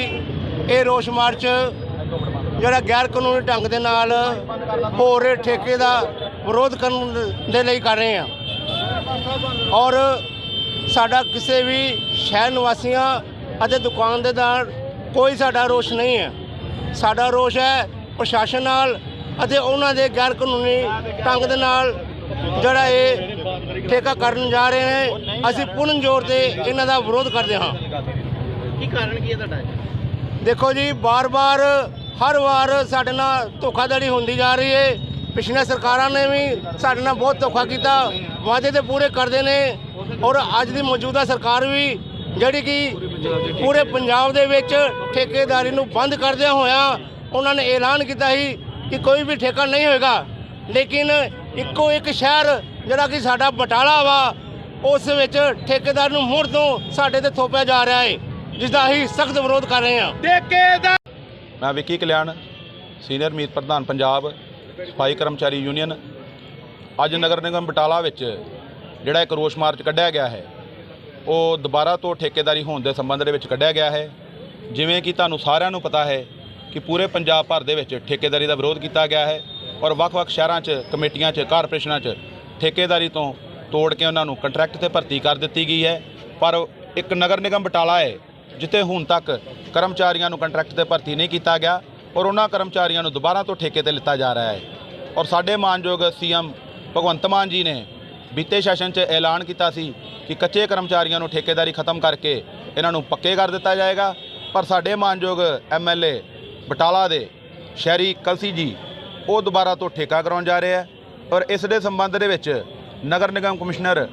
[SPEAKER 13] ਇਹ ਰੋਸ ਮਾਰਚ ਜਿਹੜਾ ਗੈਰ ਕਾਨੂੰਨੀ ਢੰਗ ਦੇ ਨਾਲ ਹੋ ਰਹੇ ਠੇਕੇ ਦਾ ਵਿਰੋਧ ਕਰਨ ਦੇ ਲਈ ਕਰ ਰਹੇ ਹਾਂ ਔਰ ਸਾਡਾ ਕਿਸੇ ਵੀ ਸ਼ਹਿਰ ਨਿਵਾਸੀਆਂ ਅਤੇ ਦੁਕਾਨਦਾਰ ਕੋਈ ਸਾਡਾ ਰੋਸ ਨਹੀਂ ਹੈ। ਸਾਡਾ ਰੋਸ ਹੈ ਪ੍ਰਸ਼ਾਸਨ ਨਾਲ ਅਤੇ ਉਹਨਾਂ ਦੇ ਗੈਰ ਕਾਨੂੰਨੀ ਢੰਗ ਦੇ ਨਾਲ ਜਿਹੜਾ ਇਹ ਠੇਕਾ ਕਰਨ ਜਾ ਰਹੇ ਨੇ। ਅਸੀਂ ਪੂਰਨ ਜ਼ੋਰ ਤੇ ਇਹਨਾਂ ਦਾ ਵਿਰੋਧ ਕਰਦੇ ਹਾਂ। ਕੀ ਕਾਰਨ ਕੀ ਹੈ ਤੁਹਾਡਾ? ਦੇਖੋ ਜੀ, ਬਾਰ-ਬਾਰ ਹਰ ਵਾਰ ਸਾਡੇ ਨਾਲ ਧੋਖਾਧੜੀ ਹੁੰਦੀ ਜਾ ਰਹੀ ਹੈ। ਪਿਛਲੀਆਂ ਸਰਕਾਰਾਂ ਨੇ ਵੀ ਸਾਡੇ ਨਾਲ ਬਹੁਤ ਧੋਖਾ ਕੀਤਾ, ਵਾਅਦੇ ਤੇ ਪੂਰੇ ਕਰਦੇ ਨੇ ਔਰ ਅੱਜ ਦੀ ਮੌਜੂਦਾ ਸਰਕਾਰ ਵੀ ਜਿਹੜੀ ਕਿ ਪੂਰੇ ਪੰਜਾਬ ਦੇ ਵਿੱਚ ਠੇਕੇਦਾਰੀ ਨੂੰ ਬੰਦ ਕਰਦਿਆਂ ਹੋਇਆਂ ਉਹਨਾਂ ਨੇ ਐਲਾਨ ਕੀਤਾ ਸੀ ਕਿ ਕੋਈ ਵੀ ਠੇਕਾ ਨਹੀਂ ਹੋਏਗਾ। ਲੇਕਿਨ ਇੱਕੋ ਇੱਕ ਸ਼ਹਿਰ ਜਿਹੜਾ ਕਿ ਸਾਡਾ ਬਟਾਲਾ ਵਾ ਉਸ ਵਿੱਚ ਠੇਕੇਦਾਰ ਨੂੰ ਮੁੜ ਤੋਂ ਸਾਡੇ ਤੇ ਥੋਪਿਆ ਜਾ ਰਿਹਾ ਹੈ, ਜਿਸ ਦਾ ਅਸੀਂ ਸਖਤ ਵਿਰੋਧ ਕਰ ਰਹੇ ਹਾਂ। ਠੇਕੇਦਾਰ
[SPEAKER 14] ਮੈਂ ਵਿੱਕੀ ਕਲਿਆਣ, ਸੀਨੀਅਰ ਮੀਤ ਪ੍ਰਧਾਨ ਪੰਜਾਬ ਸਫਾਈ ਕਰਮਚਾਰੀ ਯੂਨੀਅਨ। ਅੱਜ ਨਗਰ ਨਿਗਮ ਬਟਾਲਾ ਵਿੱਚ ਜਿਹੜਾ ਇੱਕ ਰੋਸ ਮਾਰਚ ਕੱਢਿਆ ਗਿਆ ਹੈ ਉਹ ਦੁਬਾਰਾ ਤੋਂ ਠੇਕੇਦਾਰੀ ਹੋਣ ਦੇ ਸੰਬੰਧ ਦੇ ਵਿੱਚ ਕੱਢਿਆ ਗਿਆ ਹੈ। ਜਿਵੇਂ ਕਿ ਤੁਹਾਨੂੰ ਸਾਰਿਆਂ ਨੂੰ ਪਤਾ ਹੈ ਕਿ ਪੂਰੇ ਪੰਜਾਬ ਭਰ ਦੇ ਵਿੱਚ ਠੇਕੇਦਾਰੀ ਦਾ ਵਿਰੋਧ ਕੀਤਾ ਗਿਆ ਹੈ ਔਰ ਵੱਖ-ਵੱਖ ਸ਼ਹਿਰਾਂ 'ਚ ਕਮੇਟੀਆਂ 'ਚ ਕਾਰਪੋਰੇਸ਼ਨਾਂ 'ਚ ਠੇਕੇਦਾਰੀ ਤੋਂ ਤੋੜ ਕੇ ਉਹਨਾਂ ਨੂੰ ਕੰਟਰੈਕਟ ਤੇ ਭਰਤੀ ਕਰ ਦਿੱਤੀ ਗਈ ਹੈ। ਪਰ ਇੱਕ ਨਗਰ ਨਿਗਮ ਬਟਾਲਾ ਹੈ ਜਿੱਥੇ ਹੁਣ ਤੱਕ ਕਰਮਚਾਰੀਆਂ ਨੂੰ ਕੰਟਰੈਕਟ ਤੇ ਭਰਤੀ ਨਹੀਂ ਕੀਤਾ ਗਿਆ ਔਰ ਉਹਨਾਂ ਕਰਮਚਾਰੀਆਂ ਨੂੰ ਦੁਬਾਰਾ ਤੋਂ ਠੇਕੇ ਤੇ ਲਿੱਤਾ ਜਾ ਰਿਹਾ ਹੈ। ਔਰ ਸਾਡੇ ਮਾਨਯੋਗ ਸੀਐਮ ਭਗਵੰਤ ਮਾਨ ਜੀ ਨੇ ਬੀਤੇ ਸੈਸ਼ਨ 'ਚ ਐਲਾਨ ਕੀਤਾ ਸੀ ਕਿ ਕੱਚੇ ਕਰਮਚਾਰੀਆਂ ਨੂੰ ਠੇਕੇਦਾਰੀ ਖਤਮ ਕਰਕੇ ਇਹਨਾਂ ਨੂੰ ਪੱਕੇ ਕਰ ਦਿੱਤਾ ਜਾਏਗਾ। ਪਰ ਸਾਡੇ ਮਾਨਯੋਗ ਐਮਐਲਏ ਬਟਾਲਾ ਦੇ ਸ਼ਹਿਰੀ ਕਲਸੀ ਜੀ ਉਹ ਦੁਬਾਰਾ ਤੋਂ ਠੇਕਾ ਕਰਾਉਣ ਜਾ ਰਹੇ ਹੈ ਔਰ ਇਸ ਦੇ ਸੰਬੰਧ ਦੇ ਵਿੱਚ ਨਗਰ ਨਿਗਮ ਕਮਿਸ਼ਨਰ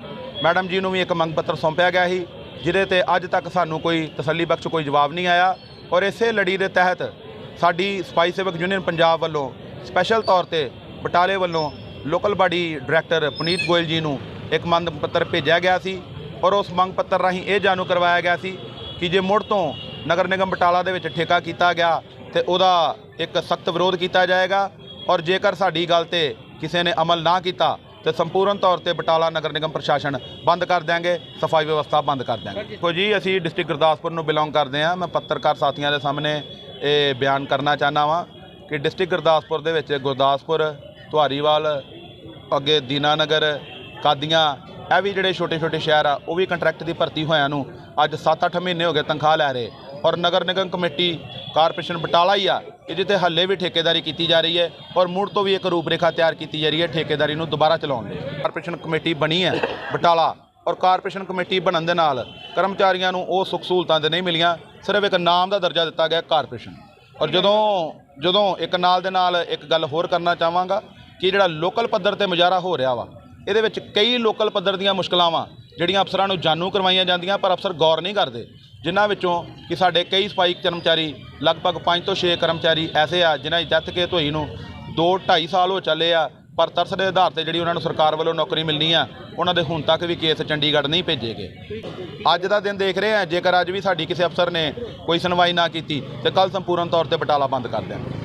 [SPEAKER 14] ਮੈਡਮ ਜੀ ਨੂੰ ਵੀ ਇੱਕ ਮੰਗ ਪੱਤਰ ਸੌਂਪਿਆ ਗਿਆ ਸੀ, ਜਿਹਦੇ ਤੇ ਅੱਜ ਤੱਕ ਸਾਨੂੰ ਕੋਈ ਤਸੱਲੀ ਬਖਸ਼ ਕੋਈ ਜਵਾਬ ਨਹੀਂ ਆਇਆ। ਔਰ ਇਸੇ ਲੜੀ ਦੇ ਤਹਿਤ ਸਾਡੀ ਸਫਾਈ ਸੇਵਕ ਯੂਨੀਅਨ ਪੰਜਾਬ ਵੱਲੋਂ ਸਪੈਸ਼ਲ ਤੌਰ ਤੇ ਬਟਾਲੇ ਵੱਲੋਂ ਲੋਕਲ ਬਾਡੀ ਡਾਇਰੈਕਟਰ ਪੁਨੀਤ ਗੋਇਲ ਜੀ ਨੂੰ ਇੱਕ ਮੰਗ ਪੱਤਰ ਭੇਜਿਆ ਗਿਆ ਸੀ ਔਰ ਉਸ ਮੰਗ ਪੱਤਰ ਰਾਹੀਂ ਇਹ ਜਾਣੂ ਕਰਵਾਇਆ ਗਿਆ ਸੀ ਕਿ ਜੇ ਮੁੜ ਤੋਂ ਨਗਰ ਨਿਗਮ ਬਟਾਲਾ ਦੇ ਵਿੱਚ ਠੇਕਾ ਕੀਤਾ ਗਿਆ ਤੇ ਉਹਦਾ ਇੱਕ ਸਖਤ ਵਿਰੋਧ ਕੀਤਾ ਜਾਏਗਾ ਔਰ ਜੇਕਰ ਸਾਡੀ ਗੱਲ ਤੇ ਕਿਸੇ ਨੇ ਅਮਲ ਨਾ ਕੀਤਾ ਤੇ ਸੰਪੂਰਨ ਤੌਰ ਤੇ ਬਟਾਲਾ ਨਗਰ ਨਿਗਮ ਪ੍ਰਸ਼ਾਸਨ ਬੰਦ ਕਰ ਦਿਆਂਗੇ, ਸਫਾਈ ਵਿਵਸਥਾ ਬੰਦ ਕਰ ਦਿਆਂਗੇ। ਦੇਖੋ ਜੀ, ਅਸੀਂ ਡਿਸਟ੍ਰਿਕਟ ਗੁਰਦਾਸਪੁਰ ਨੂੰ ਬਿਲੋਂਗ ਕਰਦੇ ਹਾਂ। ਮੈਂ ਪੱਤਰਕਾਰ ਸਾਥੀਆਂ ਦੇ ਸਾਹਮਣੇ ਇਹ ਬਿਆਨ ਕਰਨਾ ਚਾਹੁੰਦਾ ਵਾਂ ਕਿ ਡਿਸਟ੍ਰਿਕਟ ਗੁਰਦਾਸਪੁਰ ਦੇ ਵਿੱਚ ਗੁਰਦਾਸਪੁਰ, ਧਾਰੀਵਾਲ, ਅੱਗੇ ਦੀਨਾਨਗਰ, ਕਾਦੀਆਂ, ਇਹ ਵੀ ਜਿਹੜੇ ਛੋਟੇ ਛੋਟੇ ਸ਼ਹਿਰ ਆ ਉਹ ਵੀ ਕੰਟਰੈਕਟ ਦੀ ਭਰਤੀ ਹੋਇਆਂ ਨੂੰ ਅੱਜ 7-8 ਮਹੀਨੇ ਹੋ ਗਏ ਤਨਖਾਹ ਲੈ ਰਹੇ। ਔਰ ਨਗਰ ਨਿਗਮ ਕਮੇਟੀ ਕਾਰਪੋਰੇਸ਼ਨ ਬਟਾਲਾ ਹੀ ਆ ਕਿ ਜਿੱਥੇ ਹੱਲੇ ਵੀ ਠੇਕੇਦਾਰੀ ਕੀਤੀ ਜਾ ਰਹੀ ਹੈ ਔਰ ਮੁੜ ਤੋਂ ਵੀ ਇੱਕ ਰੂਪਰੇਖਾ ਤਿਆਰ ਕੀਤੀ ਜਾ ਰਹੀ ਹੈ ਠੇਕੇਦਾਰੀ ਨੂੰ ਦੁਬਾਰਾ ਚਲਾਉਣ ਲਈ। ਕਾਰਪੋਰੇਸ਼ਨ ਕਮੇਟੀ ਬਣੀ ਹੈ ਬਟਾਲਾ ਔਰ ਕਾਰਪੋਰੇਸ਼ਨ ਕਮੇਟੀ ਬਣਨ ਦੇ ਨਾਲ ਕਰਮਚਾਰੀਆਂ ਨੂੰ ਉਹ ਸੁੱਖ ਸਹੂਲਤਾਂ ਤਾਂ ਨਹੀਂ ਮਿਲੀਆਂ, ਸਿਰਫ ਇੱਕ ਨਾਮ ਦਾ ਦਰਜਾ ਦਿੱਤਾ ਗਿਆ ਕਾਰਪੋਰੇਸ਼ਨ। ਔਰ ਜਦੋਂ ਇੱਕ ਨਾਲ ਦੇ ਨਾਲ ਇੱਕ ਗੱਲ ਹੋਰ ਕਰਨਾ ਚਾਹਾਂਗਾ ਕਿ ਜਿਹੜਾ ਲੋਕਲ ਪੱਧਰ ਤੇ ਮੁਜ਼ਾਹਰਾ ਹੋ ਰਿਹਾ ਵਾ, ਇਹਦੇ ਵਿੱਚ ਕਈ ਲੋਕਲ ਪੱਧਰ ਦੀਆਂ ਮੁਸ਼ਕਲਾਂ ਵਾ ਜਿਹੜੀਆਂ ਅਫਸਰਾਂ ਨੂੰ ਜਾਣੂ ਕਰਵਾਈਆਂ ਜਾਂਦੀਆਂ, ਪਰ ਅਫਸਰ ਗੌਰ ਨਹੀਂ ਕਰਦੇ। ਜਿਨ੍ਹਾਂ ਵਿੱਚੋਂ ਕਿ ਸਾਡੇ ਕਈ ਸਫਾਈ ਕਰਮਚਾਰੀ, ਲਗਭਗ 5 ਤੋਂ 6 ਕਰਮਚਾਰੀ ਐਸੇ ਆ ਜਿਨ੍ਹਾਂ ਦੀ ਡੈਥ ਕੇਸ ਹੋਈ ਨੂੰ 2-2.5 ਸਾਲ ਹੋ ਚੱਲੇ ਆ, ਪਰ ਤਰਸ ਦੇ ਆਧਾਰ ਤੇ ਜਿਹੜੀ ਉਹਨਾਂ ਨੂੰ ਸਰਕਾਰ ਵੱਲੋਂ ਨੌਕਰੀ ਮਿਲਣੀ ਆ, ਉਹਨਾਂ ਦੇ ਹੁਣ ਤੱਕ ਵੀ ਕੇਸ ਚੰਡੀਗੜ੍ਹ ਨਹੀਂ ਭੇਜੇ ਗਏ। ਅੱਜ ਦਾ ਦਿਨ ਦੇਖ ਰਹੇ ਆ, ਜੇਕਰ ਅੱਜ ਵੀ ਸਾਡੀ ਕਿਸੇ ਅਫਸਰ ਨੇ ਕੋਈ ਸੁਣਵਾਈ ਨਾ ਕੀਤੀ ਤੇ ਕੱਲ ਸੰਪੂਰਨ ਤੌਰ ਤੇ ਬਟਾਲਾ ਬੰਦ ਕਰ देंगे।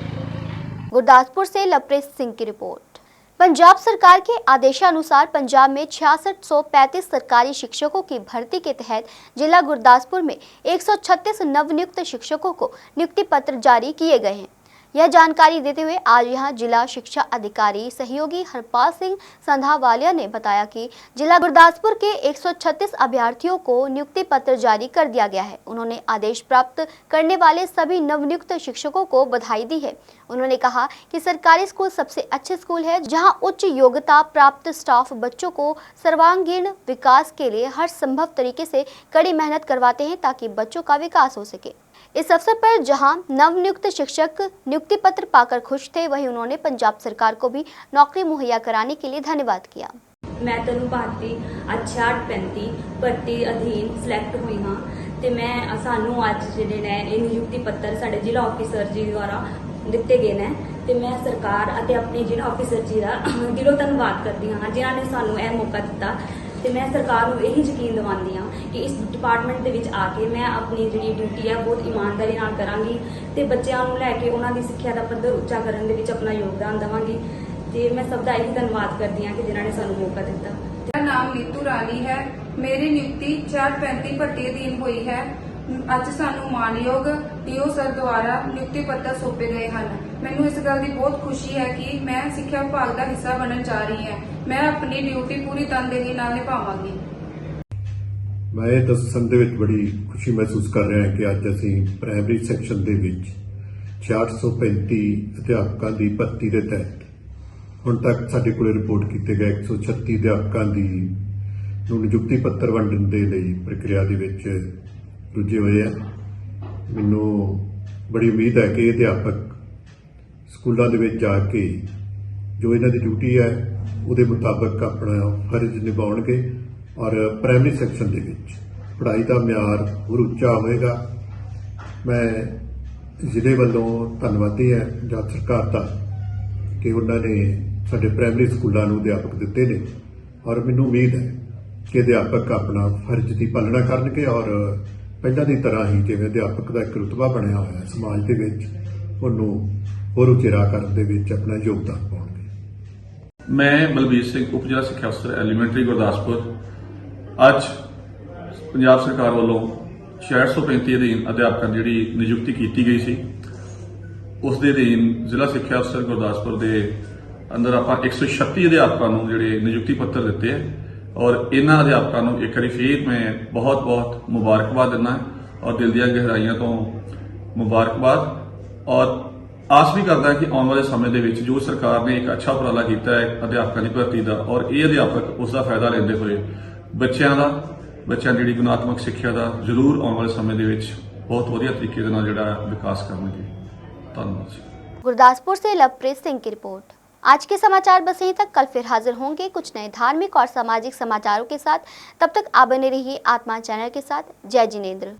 [SPEAKER 1] गुरदासपुर से लवप्रीत सिंह की रिपोर्ट। पंजाब सरकार के आदेशानुसार पंजाब में 6635 सरकारी शिक्षकों की भर्ती के तहत जिला गुरदासपुर में 136 नवनियुक्त शिक्षकों को नियुक्ति पत्र जारी किए गए हैं। यह जानकारी देते हुए आज यहां जिला शिक्षा अधिकारी सहयोगी हरपाल सिंह संधावालिया ने बताया कि जिला गुरदासपुर के 136 अभ्यर्थियों को नियुक्ति पत्र जारी कर दिया गया है। उन्होंने आदेश प्राप्त करने वाले सभी नवनियुक्त शिक्षकों को बधाई दी है। उन्होंने कहा कि सरकारी स्कूल सबसे अच्छे स्कूल है जहां उच्च योग्यता प्राप्त स्टाफ बच्चों को सर्वांगीण विकास के लिए हर संभव तरीके से कड़ी मेहनत करवाते हैं ताकि बच्चों का विकास हो सके। इस अवसर पर जहां नवनियुक्त शिक्षक नियुक्ति पत्र पाकर खुश थे, वहीं उन्होंने पंजाब सरकार को भी नौकरी मुहैया कराने के लिए धन्यवाद किया।
[SPEAKER 15] मैं तनु भारती आज 6635 भर्ती अधीन सिलेक्ट हुई हाँ ते मैं सानू अज जिहड़े ने ये नियुक्ति पत्र साडे जिला ऑफिसर जी द्वारा दिते गए ने ते मैं सरकार अते अपने जिला ऑफिसर जी का दिलों धन्यवाद करती हाँ जिन्हों ने सानू यह मौका दिता। तो मैं सरकार को यही यकीन दिवाती हाँ कि इस डिपार्टमेंट के विच आके मैं अपनी जी ड्यूटी है बहुत ईमानदारी नाल करांगी ते बच्चों को लैके उन्होंने शिक्षा का पद्धर उच्चा करने दे विच अपना योगदान देवांगी। तो मैं सबका यही धन्यवाद करती हाँ कि जिन्होंने सानू मौका दिता।
[SPEAKER 16] मेरा नाम नीतू रानी है। मेरी नियुक्ति 6635 भर्ती अधीन हुई है। ਅੱਜ ਸਾਨੂੰ ਮਾਨਯੋਗ ਡੀਓ ਸਰ ਦੁਆਰਾ ਨਿਯੁਕਤੀ ਪੱਤਰ ਸੌਂਪੇ ਗਏ ਹਨ। ਮੈਨੂੰ ਇਸ ਗੱਲ ਦੀ ਬਹੁਤ ਖੁਸ਼ੀ ਹੈ ਕਿ ਮੈਂ ਸਿੱਖਿਆ ਵਿਭਾਗ ਦਾ ਹਿੱਸਾ ਬਣਨ ਜਾ ਰਹੀ ਹਾਂ। ਮੈਂ ਆਪਣੀ ਡਿਊਟੀ ਪੂਰੀ ਤਨਦੇਹੀ ਨਾਲ ਨਿਭਾਵਾਂਗੀ।
[SPEAKER 17] ਮੈਂ ਇਹ ਦੱਸਣ ਦੇ ਵਿੱਚ ਬੜੀ ਖੁਸ਼ੀ ਮਹਿਸੂਸ ਕਰ ਰਿਹਾ ਹਾਂ ਕਿ ਅੱਜ ਅਸੀਂ ਪ੍ਰਾਇਮਰੀ ਸੈਕਸ਼ਨ ਦੇ ਵਿੱਚ 6635 ਅਧਿਆਪਕਾਂ ਦੀ ਭਰਤੀ ਦੇ ਤਹਿਤ ਹੁਣ ਤੱਕ ਸਾਡੇ ਕੋਲ ਰਿਪੋਰਟ ਕੀਤੇ ਗਏ 136 ਅਧਿਆਪਕਾਂ ਦੀ ਨੂੰ ਨਿਯੁਕਤੀ ਪੱਤਰ ਵੰਡਣ ਦੇ ਲਈ ਪ੍ਰਕਿਰਿਆ ਦੇ ਵਿੱਚ ਰੁੱਝੇ ਹੋਏ ਆ। ਮੈਨੂੰ ਬੜੀ ਉਮੀਦ ਹੈ ਕਿ ਅਧਿਆਪਕ ਸਕੂਲਾਂ ਦੇ ਵਿੱਚ ਜਾ ਕੇ ਜੋ ਇਹਨਾਂ ਦੀ ਡਿਊਟੀ ਹੈ ਉਹਦੇ ਮੁਤਾਬਕ ਆਪਣਾ ਫਰਜ਼ ਨਿਭਾਉਣਗੇ ਔਰ ਪ੍ਰਾਇਮਰੀ ਸੈਕਸ਼ਨ ਦੇ ਵਿੱਚ ਪੜ੍ਹਾਈ ਦਾ ਮਿਆਰ ਹੋਰ ਉੱਚਾ ਹੋਵੇਗਾ। ਮੈਂ ਜ਼ਿਲ੍ਹੇ ਵੱਲੋਂ ਧੰਨਵਾਦੀ ਹਾਂ ਪੰਜਾਬ ਸਰਕਾਰ ਦਾ ਕਿ ਉਹਨਾਂ ਨੇ ਸਾਡੇ ਪ੍ਰਾਇਮਰੀ ਸਕੂਲਾਂ ਨੂੰ ਅਧਿਆਪਕ ਦਿੱਤੇ ਨੇ ਔਰ ਮੈਨੂੰ ਉਮੀਦ ਹੈ ਕਿ ਅਧਿਆਪਕ ਆਪਣਾ ਫਰਜ਼ ਦੀ ਪਾਲਣਾ ਕਰਨਗੇ ਔਰ ਪਹਿਲਾਂ ਦੀ ਤਰ੍ਹਾਂ ਹੀ ਜਿਵੇਂ ਅਧਿਆਪਕ ਦਾ ਇੱਕ ਰੁਤਬਾ ਬਣਿਆ ਹੋਇਆ ਸਮਾਜ ਦੇ ਵਿੱਚ ਉਹਨੂੰ ਹੋਰ ਉਚੇਰਾ ਕਰਨ ਦੇ ਵਿੱਚ ਆਪਣਾ ਯੋਗਦਾਨ ਪਾਉਣਗੇ।
[SPEAKER 18] ਮੈਂ ਬਲਬੀਰ ਸਿੰਘ ਉਪ ਜ਼ਿਲ੍ਹਾ ਸਿੱਖਿਆ ਅਫਸਰ ਐਲੀਮੈਂਟਰੀ ਗੁਰਦਾਸਪੁਰ ਅੱਜ ਪੰਜਾਬ ਸਰਕਾਰ ਵੱਲੋਂ 6635 ਅਧੀਨ ਅਧਿਆਪਕਾਂ ਦੀ ਜਿਹੜੀ ਨਿਯੁਕਤੀ ਕੀਤੀ ਗਈ ਸੀ ਉਸ ਦੇ ਅਧੀਨ ਜ਼ਿਲ੍ਹਾ ਸਿੱਖਿਆ ਅਫਸਰ ਗੁਰਦਾਸਪੁਰ ਦੇ ਅੰਦਰ ਆਪਾਂ 136 ਅਧਿਆਪਕਾਂ ਨੂੰ ਜਿਹੜੇ ਨਿਯੁਕਤੀ ਪੱਤਰ ਦਿੱਤੇ ਹੈ और इन्हां अध्यापकों को एक बार फिर मैं बहुत बहुत मुबारकबाद दिना और दिल दी गहराइयों तो मुबारकबाद और आस भी करता है कि आने वाले समय के जो सरकार ने एक अच्छा उपराला किया है अध्यापकों की भर्ती का और ये अध्यापक उसका फायदा लेते हुए बच्चों की गुणात्मक शिक्षा का जरूर आने वाले समय के बहुत वधिया तरीके जो विकास करेंगे। धन्यवाद।
[SPEAKER 1] गुरदासपुर से लवप्रीत सिंह की रिपोर्ट। आज के समाचार बस यहीं तक। कल फिर हाजिर होंगे कुछ नए धार्मिक और सामाजिक समाचारों के साथ। तब तक आप बने रहिए आत्मा चैनल के साथ। जय जिनेंद्र।